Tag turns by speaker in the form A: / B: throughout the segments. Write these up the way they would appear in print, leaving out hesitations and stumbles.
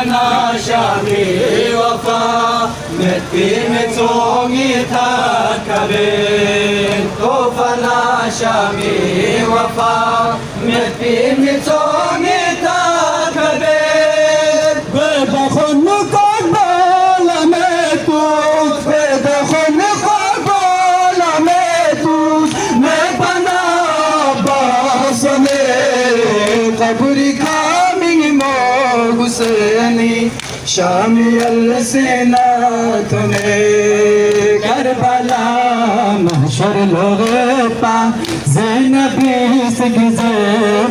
A: फना शामी वफा मेती में चोंगी था कबे तो फना शामी वफा मेती में चोंगी था कबे
B: बेदखल को बोला मैं तू बेदखल को बोला मैं तू मैं बना बासने कब्री खामिंग मो हुसैनी शामी अलसीना तूने करबला महशर लोगे पा ज़ैनबी सिगज़े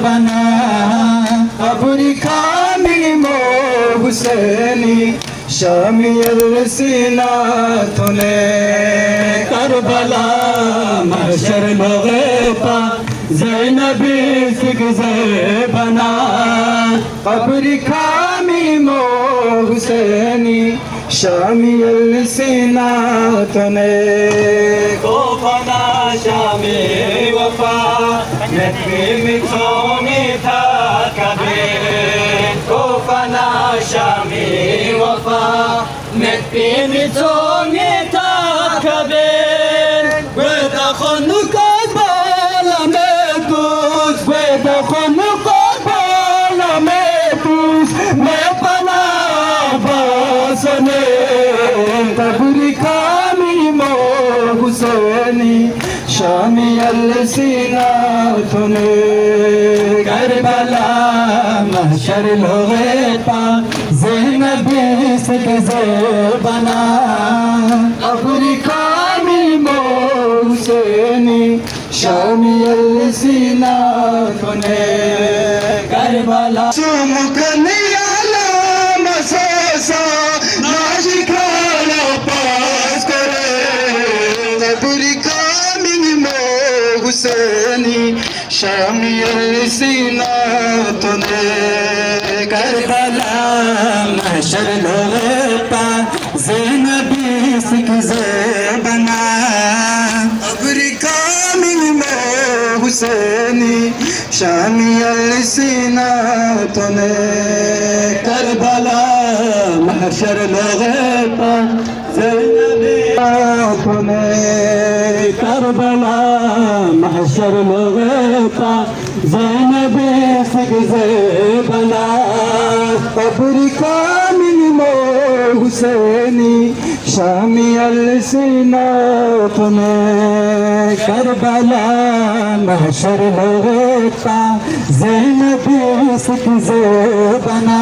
B: बना कब्री खामिंग मो हुसैनी शामी अलसीना तूने करबला महशर लोगे पा ज़ैनबी सिगज़े बना कब्री खामी मो हुसैनी शामी अलसीना तूने
A: तो फना शामी वफा मेती में चोंगी था कबे तो फना शामी वफा मेती में चोंगी था कबे
B: बेदखल को बोला मैं तुझ बेदखल को बोला मैं तुझ मैं पना बासने कब्री खामी मो हुसैनी शामी अलसीना तूने करबला महशर लोगे पा ज़ैनबी सिगज़े बना कब्री खामी मो हुसैनी शामी अलसीना तूने करबला सुमुखनी आला मसासा नाशिकाला पास करे कब्री खामी मो हुसैनी शामी अलसीना तूने करबला महशर लोगे पा ज़ैनबी सिगज़े बना कब्री खामी मो हुसैनी शामी अलसीना तूने करबला महशर लोगे पा ज़ैनबी तूने करबला महशर लोगे पा ज़ैनबी सिगज़े बना कब्री खामी मो हुसैनी शामी अलसीना तूने करबला महशर लोगे पा ज़ैनबी सिगज़े बना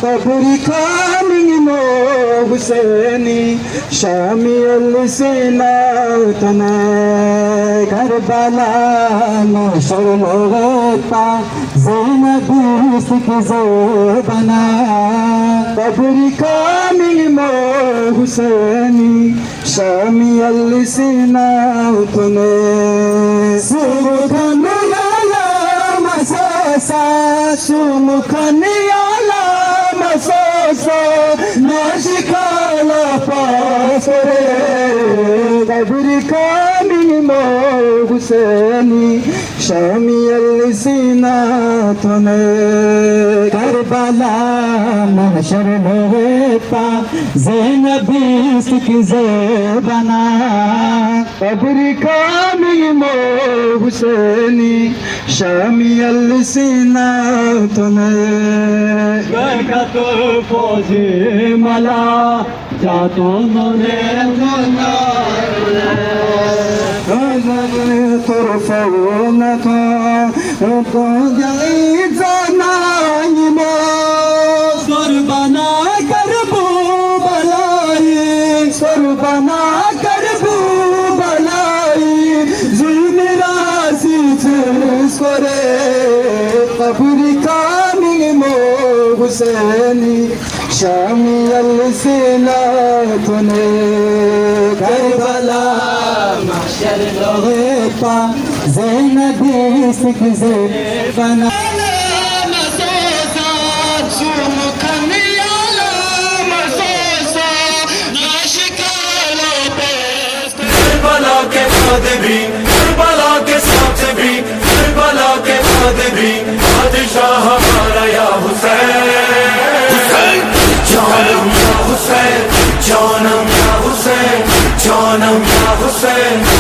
B: कब्री खामी मो हुसैनी शामी अलसीना तूने करबला महशर लोगे पा ज़ैनबी सिगज़े बना कब्री खामी मो हुसैनी शामी अलसीना तूने सुमुखनी आला मसासा सुमुखनी आला मसासा नाशिकाला पास रे कब्री खामी मो हुसैनी शामी अलसीना तूने करबला महशर लोगे पा ज़ैनबी सिगज़े बना कब्री खामी मो हुसैनी शामी अलसीना तूने
A: बरकत फौजी मला जातो नोने
B: ترفعونك تضيع زمان سربنا کربو بلائی سربنا کربو بلائی ظلم راسی چس کرے قبری کامی مو حسینی شامی السینا تنے کربلا محشر لوگے پا ज़ैनबी सिगज़े बना
A: करबला के बाद भी करबला के साथ भी करबला के बाद भी बादशाह हमारा या हुसैन हुसैन, जानम या हुसैन, जानम या हुसैन।